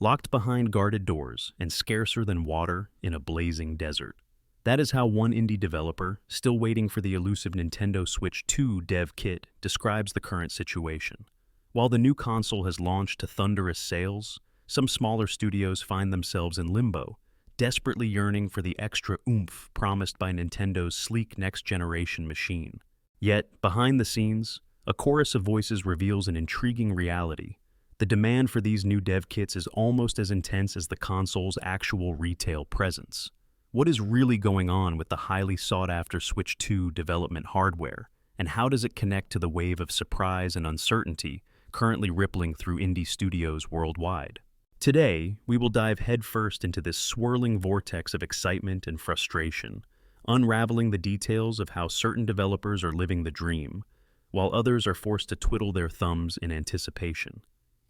locked behind guarded doors and scarcer than water in a blazing desert. That is how one indie developer, still waiting for the elusive Nintendo Switch 2 dev kit, describes the current situation. While the new console has launched to thunderous sales, some smaller studios find themselves in limbo, desperately yearning for the extra oomph promised by Nintendo's sleek next-generation machine. Yet, behind the scenes, a chorus of voices reveals an intriguing reality. The demand for these new dev kits is almost as intense as the console's actual retail presence. What is really going on with the highly sought-after Switch 2 development hardware, and how does it connect to the wave of surprise and uncertainty currently rippling through indie studios worldwide? Today, we will dive headfirst into this swirling vortex of excitement and frustration, unraveling the details of how certain developers are living the dream, while others are forced to twiddle their thumbs in anticipation.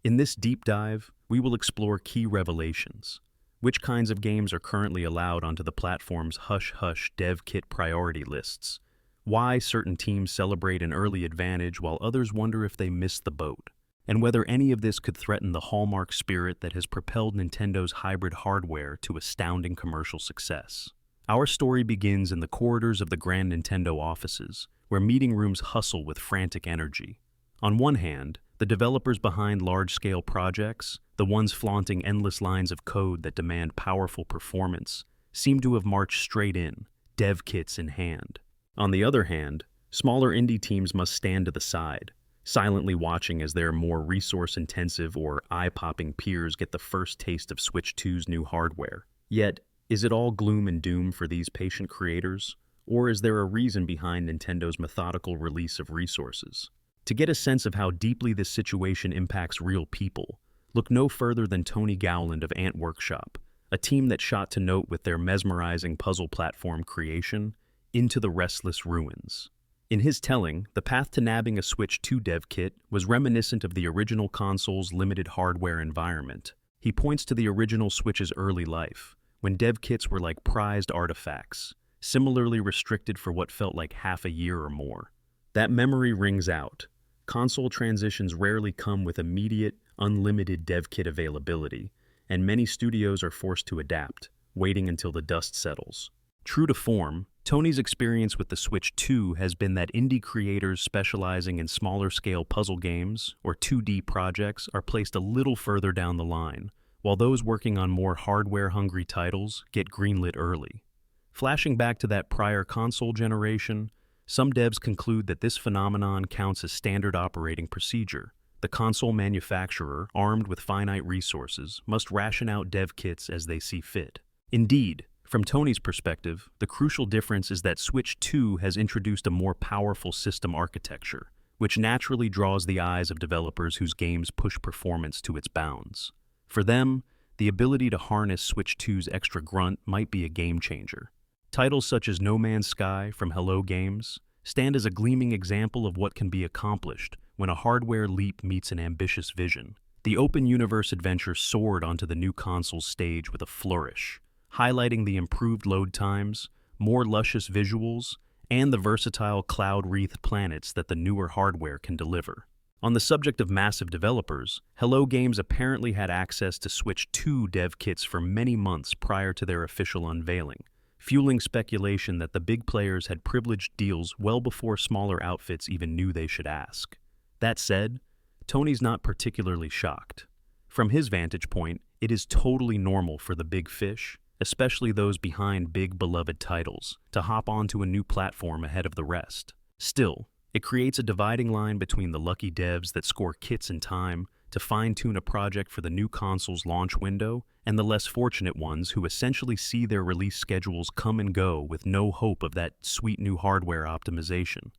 In this deep dive, we will explore key revelations. Which kinds of games are currently allowed onto the platform's hush-hush dev kit priority lists? Why certain teams celebrate an early advantage while others wonder if they missed the boat? And whether any of this could threaten the hallmark spirit that has propelled Nintendo's hybrid hardware to astounding commercial success. Our story begins in the corridors of the Grand Nintendo offices, where meeting rooms hustle with frantic energy. On one hand, the developers behind large-scale projects, the ones flaunting endless lines of code that demand powerful performance, seem to have marched straight in, dev kits in hand. On the other hand, smaller indie teams must stand to the side, silently watching as their more resource-intensive or eye-popping peers get the first taste of Switch 2's new hardware. Yet, is it all gloom and doom for these patient creators, or is there a reason behind Nintendo's methodical release of resources? To get a sense of how deeply this situation impacts real people, look no further than Tony Gowland of Ant Workshop, a team that shot to note with their mesmerizing puzzle platform creation, Into the Restless Ruins. In his telling, the path to nabbing a Switch 2 dev kit was reminiscent of the original console's limited hardware environment. He points to the original Switch's early life, when dev kits were like prized artifacts, similarly restricted for what felt like half a year or more. That memory rings out. Console transitions rarely come with immediate, unlimited dev kit availability, and many studios are forced to adapt, waiting until the dust settles. True to form, Tony's experience with the Switch 2 has been that indie creators specializing in smaller-scale puzzle games or 2D projects are placed a little further down the line, while those working on more hardware-hungry titles get greenlit early. Flashing back to that prior console generation, some devs conclude that this phenomenon counts as standard operating procedure. The console manufacturer, armed with finite resources, must ration out dev kits as they see fit. Indeed, from Tony's perspective, the crucial difference is that Switch 2 has introduced a more powerful system architecture, which naturally draws the eyes of developers whose games push performance to its bounds. For them, the ability to harness Switch 2's extra grunt might be a game changer. Titles such as No Man's Sky from Hello Games stand as a gleaming example of what can be accomplished when a hardware leap meets an ambitious vision. The open universe adventure soared onto the new console's stage with a flourish, highlighting the improved load times, more luscious visuals, and the versatile cloud-wreathed planets that the newer hardware can deliver. On the subject of massive developers, Hello Games apparently had access to Switch 2 dev kits for many months prior to their official unveiling, fueling speculation that the big players had privileged deals well before smaller outfits even knew they should ask. That said, Tony's not particularly shocked. From his vantage point, it is totally normal for the big fish, especially those behind big beloved titles, to hop onto a new platform ahead of the rest. Still, it creates a dividing line between the lucky devs that score kits in time to fine-tune a project for the new console's launch window and the less fortunate ones who essentially see their release schedules come and go with no hope of that sweet new hardware optimization.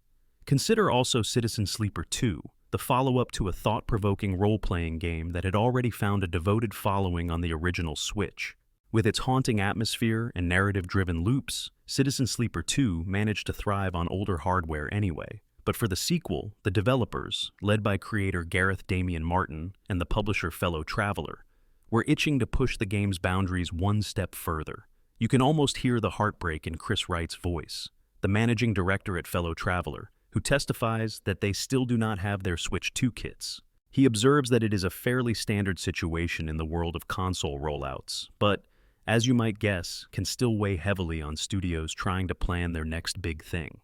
Consider also Citizen Sleeper 2, the follow-up to a thought-provoking role-playing game that had already found a devoted following on the original Switch. With its haunting atmosphere and narrative-driven loops, Citizen Sleeper 2 managed to thrive on older hardware anyway. But for the sequel, the developers, led by creator Gareth Damian Martin and the publisher Fellow Traveler, were itching to push the game's boundaries one step further. You can almost hear the heartbreak in Chris Wright's voice, the managing director at Fellow Traveler, who testifies that they still do not have their Switch 2 kits. He observes that it is a fairly standard situation in the world of console rollouts, but, as you might guess, can still weigh heavily on studios trying to plan their next big thing.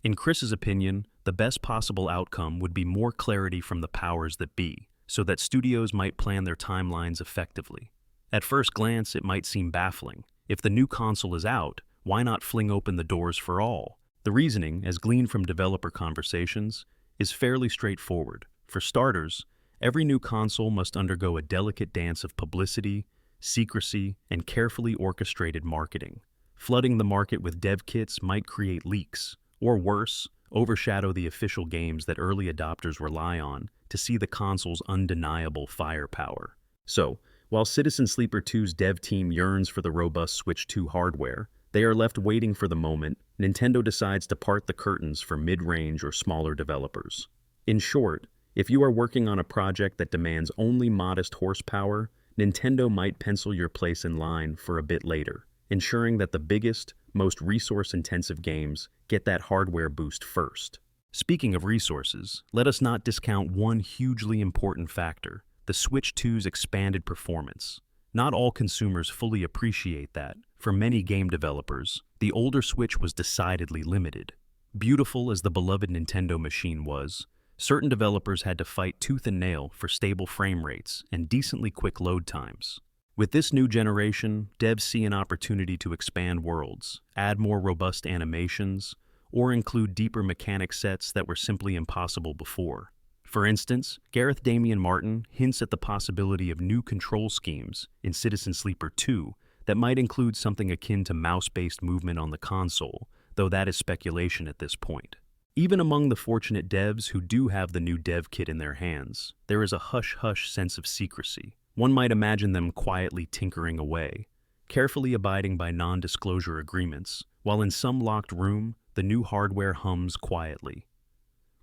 In Chris's opinion, the best possible outcome would be more clarity from the powers that be, so that studios might plan their timelines effectively. At first glance, it might seem baffling. If the new console is out, why not fling open the doors for all? The reasoning, as gleaned from developer conversations, is fairly straightforward. For starters, every new console must undergo a delicate dance of publicity, secrecy, and carefully orchestrated marketing. Flooding the market with dev kits might create leaks, or worse, overshadow the official games that early adopters rely on to see the console's undeniable firepower. So, while Citizen Sleeper 2's dev team yearns for the robust Switch 2 hardware, they are left waiting for the moment Nintendo decides to part the curtains for mid-range or smaller developers. In short, if you are working on a project that demands only modest horsepower, Nintendo might pencil your place in line for a bit later, ensuring that the biggest, most resource-intensive games get that hardware boost first. Speaking of resources, let us not discount one hugely important factor: the Switch 2's expanded performance. Not all consumers fully appreciate that. For many game developers, the older Switch was decidedly limited. Beautiful as the beloved Nintendo machine was, certain developers had to fight tooth and nail for stable frame rates and decently quick load times. With this new generation, devs see an opportunity to expand worlds, add more robust animations, or include deeper mechanic sets that were simply impossible before. For instance, Gareth Damian Martin hints at the possibility of new control schemes in Citizen Sleeper 2 that might include something akin to mouse-based movement on the console, though that is speculation at this point. Even among the fortunate devs who do have the new dev kit in their hands, there is a hush-hush sense of secrecy. One might imagine them quietly tinkering away, carefully abiding by non-disclosure agreements, while in some locked room, the new hardware hums quietly.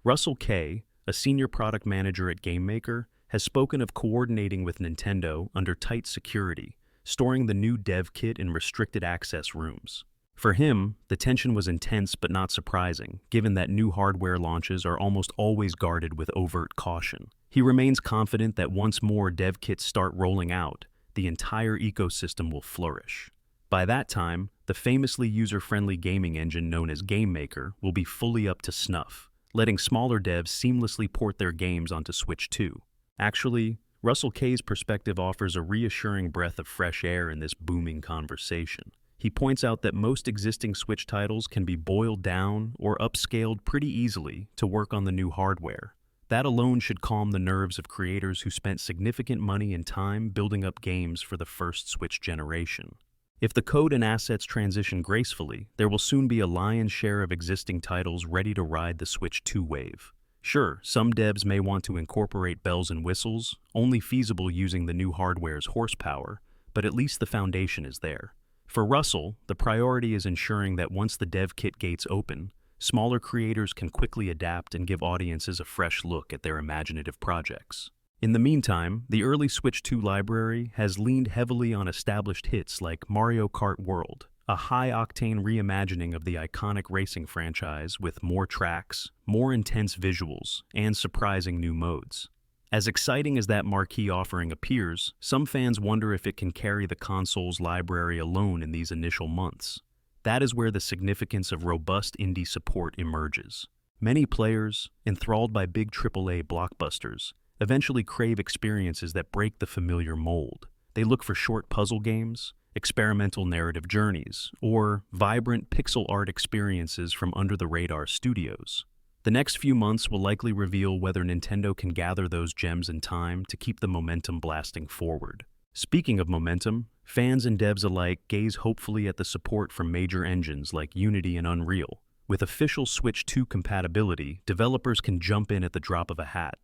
Russell Kay, a senior product manager at GameMaker, has spoken of coordinating with Nintendo under tight security, storing the new dev kit in restricted access rooms. For him, the tension was intense but not surprising, given that new hardware launches are almost always guarded with overt caution. He remains confident that once more dev kits start rolling out, the entire ecosystem will flourish. By that time, the famously user-friendly gaming engine known as GameMaker will be fully up to snuff, letting smaller devs seamlessly port their games onto Switch 2. Actually, Russell Kay's perspective offers a reassuring breath of fresh air in this booming conversation. He points out that most existing Switch titles can be boiled down or upscaled pretty easily to work on the new hardware. That alone should calm the nerves of creators who spent significant money and time building up games for the first Switch generation. If the code and assets transition gracefully, there will soon be a lion's share of existing titles ready to ride the Switch 2 wave. Sure, some devs may want to incorporate bells and whistles, only feasible using the new hardware's horsepower, but at least the foundation is there. For Russell, the priority is ensuring that once the dev kit gates open, smaller creators can quickly adapt and give audiences a fresh look at their imaginative projects. In the meantime, the early Switch 2 library has leaned heavily on established hits like Mario Kart World, a high-octane reimagining of the iconic racing franchise with more tracks, more intense visuals, and surprising new modes. As exciting as that marquee offering appears, some fans wonder if it can carry the console's library alone in these initial months. That is where the significance of robust indie support emerges. Many players, enthralled by big AAA blockbusters, eventually crave experiences that break the familiar mold. They look for short puzzle games, experimental narrative journeys, or vibrant pixel art experiences from under-the-radar studios. The next few months will likely reveal whether Nintendo can gather those gems in time to keep the momentum blasting forward. Speaking of momentum, fans and devs alike gaze hopefully at the support from major engines like Unity and Unreal. With official Switch 2 compatibility, developers can jump in at the drop of a hat.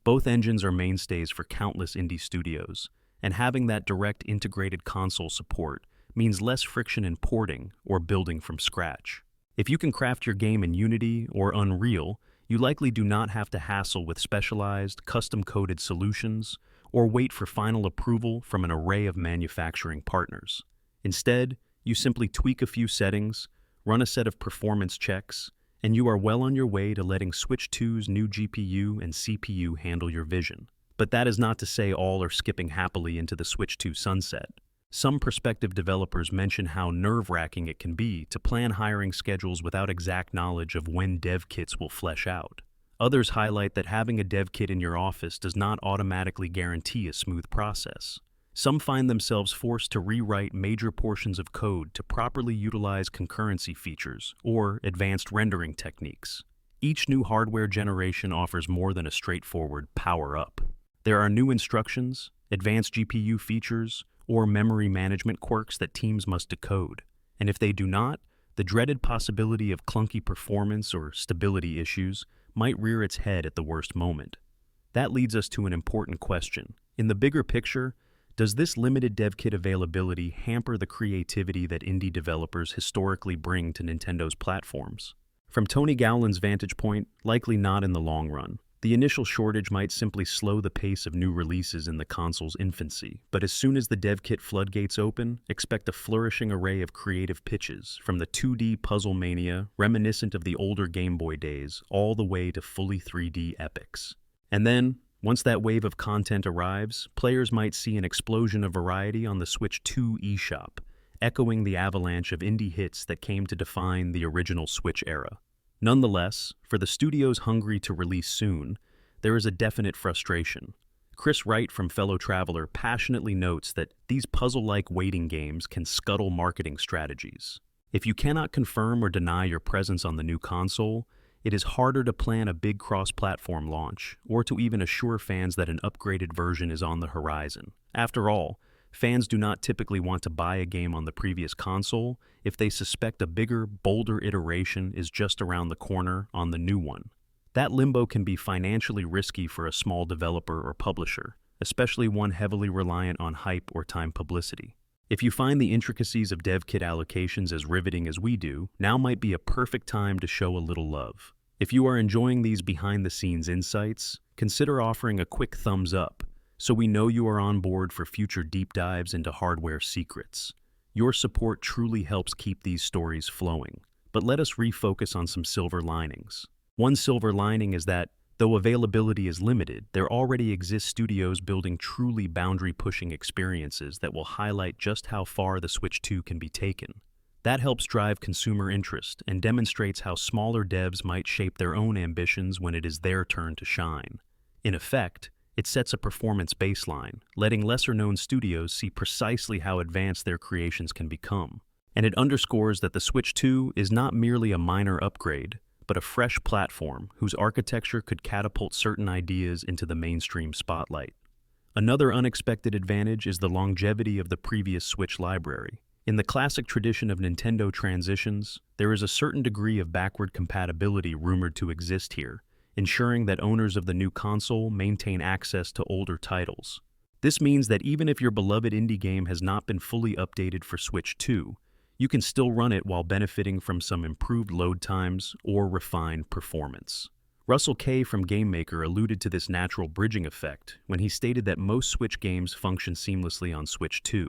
Both engines are mainstays for countless indie studios, and having that direct integrated console support means less friction in porting or building from scratch. If you can craft your game in Unity or Unreal, you likely do not have to hassle with specialized, custom-coded solutions or wait for final approval from an array of manufacturing partners. Instead, you simply tweak a few settings, run a set of performance checks, and you are well on your way to letting Switch 2's new GPU and CPU handle your vision. But that is not to say all are skipping happily into the Switch 2 sunset. Some prospective developers mention how nerve-wracking it can be to plan hiring schedules without exact knowledge of when dev kits will flesh out. Others highlight that having a dev kit in your office does not automatically guarantee a smooth process. Some find themselves forced to rewrite major portions of code to properly utilize concurrency features or advanced rendering techniques. Each new hardware generation offers more than a straightforward power-up. There are new instructions, advanced GPU features, or memory management quirks that teams must decode. And if they do not, the dreaded possibility of clunky performance or stability issues might rear its head at the worst moment. That leads us to an important question. In the bigger picture, does this limited dev kit availability hamper the creativity that indie developers historically bring to Nintendo's platforms? From Tony Gowland's vantage point, likely not in the long run. The initial shortage might simply slow the pace of new releases in the console's infancy, but as soon as the dev kit floodgates open, expect a flourishing array of creative pitches, from the 2D puzzle mania reminiscent of the older Game Boy days, all the way to fully 3D epics. And then, once that wave of content arrives, players might see an explosion of variety on the Switch 2 eShop, echoing the avalanche of indie hits that came to define the original Switch era. Nonetheless, for the studios hungry to release soon, there is a definite frustration. Chris Wright from Fellow Traveler passionately notes that these puzzle-like waiting games can scuttle marketing strategies. If you cannot confirm or deny your presence on the new console, it is harder to plan a big cross-platform launch, or to even assure fans that an upgraded version is on the horizon. After all, fans do not typically want to buy a game on the previous console if they suspect a bigger, bolder iteration is just around the corner on the new one. That limbo can be financially risky for a small developer or publisher, especially one heavily reliant on hype or timed publicity. If you find the intricacies of dev kit allocations as riveting as we do, now might be a perfect time to show a little love. If you are enjoying these behind-the-scenes insights, consider offering a quick thumbs up, so we know you are on board for future deep dives into hardware secrets. Your support truly helps keep these stories flowing. But let us refocus on some silver linings. One silver lining is that, though availability is limited, there already exist studios building truly boundary-pushing experiences that will highlight just how far the Switch 2 can be taken. That helps drive consumer interest and demonstrates how smaller devs might shape their own ambitions when it is their turn to shine. In effect, it sets a performance baseline, letting lesser-known studios see precisely how advanced their creations can become. And it underscores that the Switch 2 is not merely a minor upgrade, but a fresh platform whose architecture could catapult certain ideas into the mainstream spotlight. Another unexpected advantage is the longevity of the previous Switch library. In the classic tradition of Nintendo transitions, there is a certain degree of backward compatibility rumored to exist here, ensuring that owners of the new console maintain access to older titles. This means that even if your beloved indie game has not been fully updated for Switch 2, you can still run it while benefiting from some improved load times or refined performance. Russell Kay from GameMaker alluded to this natural bridging effect when he stated that most Switch games function seamlessly on Switch 2.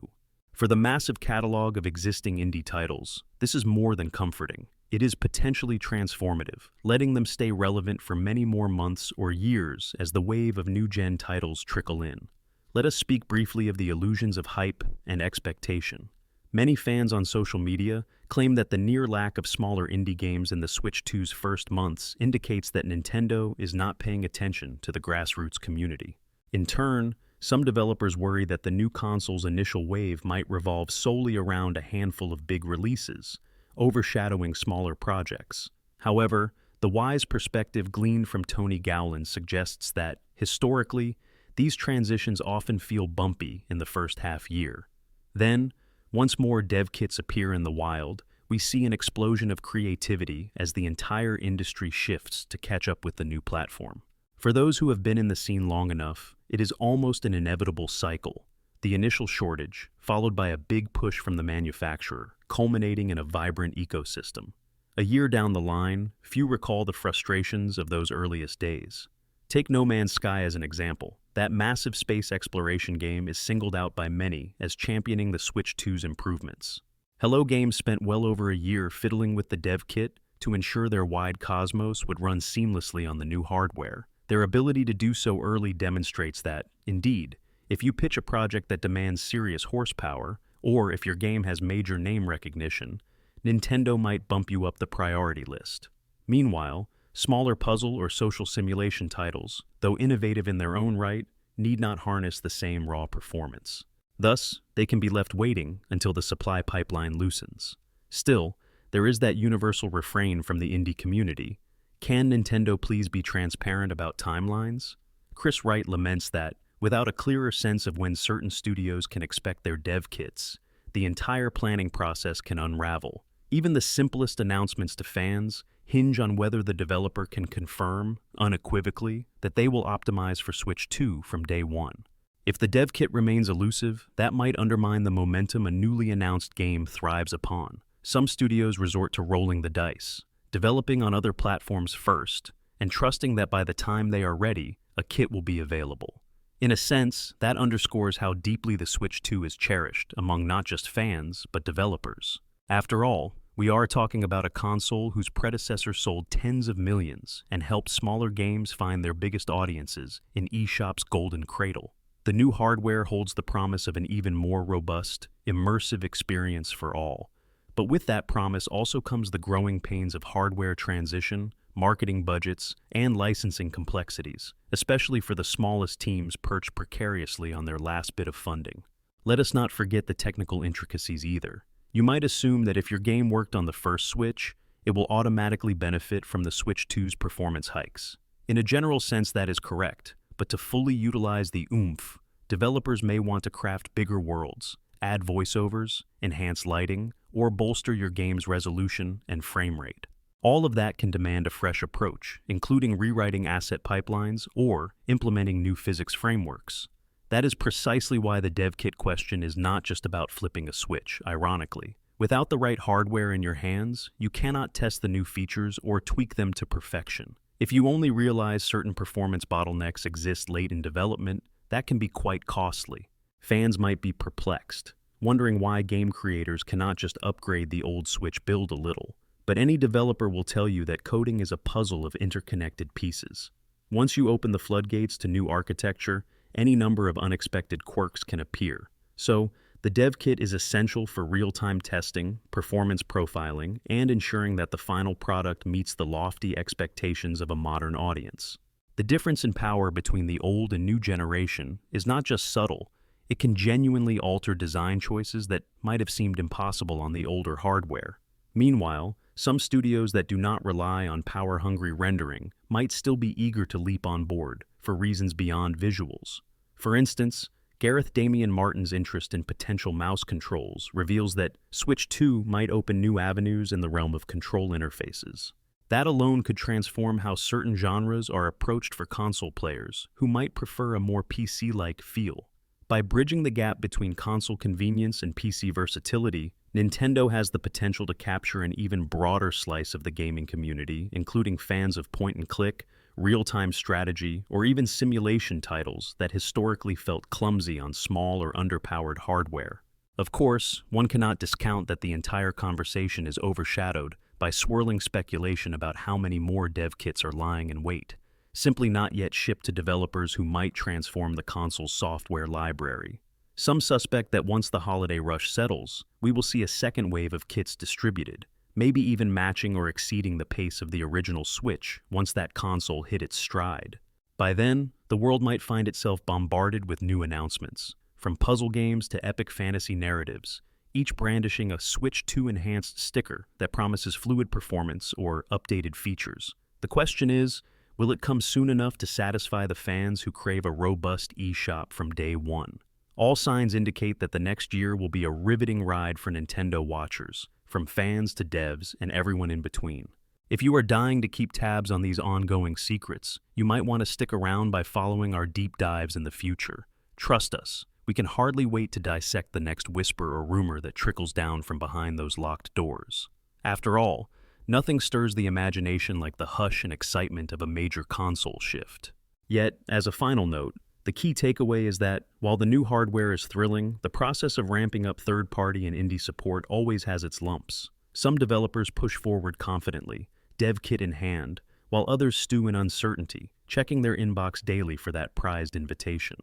For the massive catalog of existing indie titles, this is more than comforting. It is potentially transformative, letting them stay relevant for many more months or years as the wave of new-gen titles trickle in. Let us speak briefly of the illusions of hype and expectation. Many fans on social media claim that the near lack of smaller indie games in the Switch 2's first months indicates that Nintendo is not paying attention to the grassroots community. In turn, some developers worry that the new console's initial wave might revolve solely around a handful of big releases, overshadowing smaller projects. However, the wise perspective gleaned from Tony Gowland suggests that, historically, these transitions often feel bumpy in the first half year. Then, once more dev kits appear in the wild, we see an explosion of creativity as the entire industry shifts to catch up with the new platform. For those who have been in the scene long enough, it is almost an inevitable cycle. The initial shortage, followed by a big push from the manufacturer, culminating in a vibrant ecosystem. A year down the line, few recall the frustrations of those earliest days. Take No Man's Sky as an example. That massive space exploration game is singled out by many as championing the Switch 2's improvements. Hello Games spent well over a year fiddling with the dev kit to ensure their wide cosmos would run seamlessly on the new hardware, Their ability to do so early demonstrates that, indeed, if you pitch a project that demands serious horsepower, or if your game has major name recognition, Nintendo might bump you up the priority list. Meanwhile, smaller puzzle or social simulation titles, though innovative in their own right, need not harness the same raw performance. Thus, they can be left waiting until the supply pipeline loosens. Still, there is that universal refrain from the indie community. Can Nintendo please be transparent about timelines? Chris Wright laments that, without a clearer sense of when certain studios can expect their dev kits, the entire planning process can unravel. Even the simplest announcements to fans hinge on whether the developer can confirm, unequivocally, that they will optimize for Switch 2 from day one. If the dev kit remains elusive, that might undermine the momentum a newly announced game thrives upon. Some studios resort to rolling the dice, developing on other platforms first, and trusting that by the time they are ready, a kit will be available. In a sense, that underscores how deeply the Switch 2 is cherished among not just fans, but developers. After all, we are talking about a console whose predecessor sold tens of millions and helped smaller games find their biggest audiences in eShop's golden cradle. The new hardware holds the promise of an even more robust, immersive experience for all. But with that promise also comes the growing pains of hardware transition, marketing budgets, and licensing complexities, especially for the smallest teams perched precariously on their last bit of funding. Let us not forget the technical intricacies either. You might assume that if your game worked on the first Switch, it will automatically benefit from the Switch 2's performance hikes. In a general sense, that is correct, but to fully utilize the oomph, developers may want to craft bigger worlds, add voiceovers, enhance lighting, or bolster your game's resolution and frame rate. All of that can demand a fresh approach, including rewriting asset pipelines or implementing new physics frameworks. That is precisely why the dev kit question is not just about flipping a switch, ironically. Without the right hardware in your hands, you cannot test the new features or tweak them to perfection. If you only realize certain performance bottlenecks exist late in development, that can be quite costly. Fans might be perplexed, wondering why game creators cannot just upgrade the old Switch build a little. But any developer will tell you that coding is a puzzle of interconnected pieces. Once you open the floodgates to new architecture, any number of unexpected quirks can appear. So, the dev kit is essential for real-time testing, performance profiling, and ensuring that the final product meets the lofty expectations of a modern audience. The difference in power between the old and new generation is not just subtle, it can genuinely alter design choices that might have seemed impossible on the older hardware. Meanwhile, some studios that do not rely on power-hungry rendering might still be eager to leap on board for reasons beyond visuals. For instance, Gareth Damian Martin's interest in potential mouse controls reveals that Switch 2 might open new avenues in the realm of control interfaces. That alone could transform how certain genres are approached for console players who might prefer a more PC-like feel. By bridging the gap between console convenience and PC versatility, Nintendo has the potential to capture an even broader slice of the gaming community, including fans of point-and-click, real-time strategy, or even simulation titles that historically felt clumsy on small or underpowered hardware. Of course, one cannot discount that the entire conversation is overshadowed by swirling speculation about how many more dev kits are lying in wait, simply not yet shipped to developers who might transform the console's software library. Some suspect that once the holiday rush settles, we will see a second wave of kits distributed, maybe even matching or exceeding the pace of the original Switch once that console hit its stride. By then, the world might find itself bombarded with new announcements, from puzzle games to epic fantasy narratives, each brandishing a Switch 2 enhanced sticker that promises fluid performance or updated features. The question is, will it come soon enough to satisfy the fans who crave a robust eShop from day one? All signs indicate that the next year will be a riveting ride for Nintendo watchers, from fans to devs and everyone in between. If you are dying to keep tabs on these ongoing secrets, you might want to stick around by following our deep dives in the future. Trust us, we can hardly wait to dissect the next whisper or rumor that trickles down from behind those locked doors. After all, nothing stirs the imagination like the hush and excitement of a major console shift. Yet, as a final note, the key takeaway is that, while the new hardware is thrilling, the process of ramping up third-party and indie support always has its lumps. Some developers push forward confidently, dev kit in hand, while others stew in uncertainty, checking their inbox daily for that prized invitation.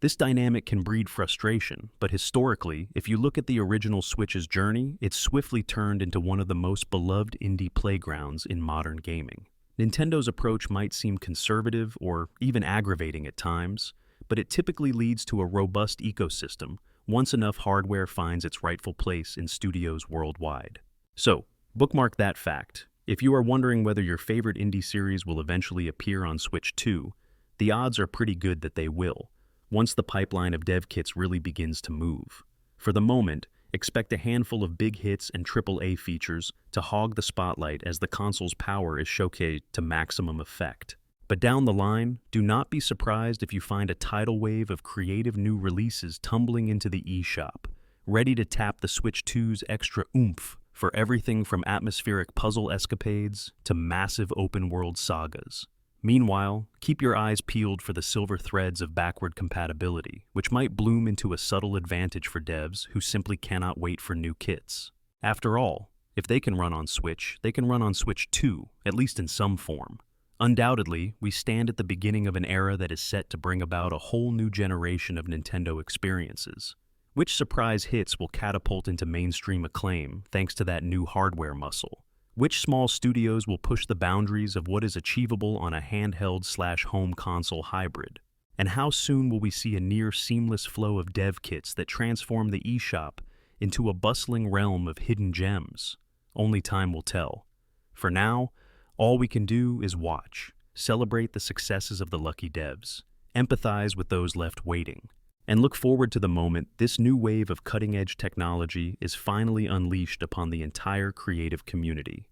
This dynamic can breed frustration, but historically, if you look at the original Switch's journey, it's swiftly turned into one of the most beloved indie playgrounds in modern gaming. Nintendo's approach might seem conservative or even aggravating at times, but it typically leads to a robust ecosystem once enough hardware finds its rightful place in studios worldwide. So, bookmark that fact. If you are wondering whether your favorite indie series will eventually appear on Switch 2, the odds are pretty good that they will, once the pipeline of dev kits really begins to move. For the moment, expect a handful of big hits and AAA features to hog the spotlight as the console's power is showcased to maximum effect. But down the line, do not be surprised if you find a tidal wave of creative new releases tumbling into the eShop, ready to tap the Switch 2's extra oomph for everything from atmospheric puzzle escapades to massive open-world sagas. Meanwhile, keep your eyes peeled for the silver threads of backward compatibility, which might bloom into a subtle advantage for devs who simply cannot wait for new kits. After all, if they can run on Switch, they can run on Switch 2, at least in some form. Undoubtedly, we stand at the beginning of an era that is set to bring about a whole new generation of Nintendo experiences. Which surprise hits will catapult into mainstream acclaim thanks to that new hardware muscle? Which small studios will push the boundaries of what is achievable on a handheld/home console hybrid? And how soon will we see a near seamless flow of dev kits that transform the eShop into a bustling realm of hidden gems? Only time will tell. For now, all we can do is watch, celebrate the successes of the lucky devs, empathize with those left waiting, and look forward to the moment this new wave of cutting-edge technology is finally unleashed upon the entire creative community.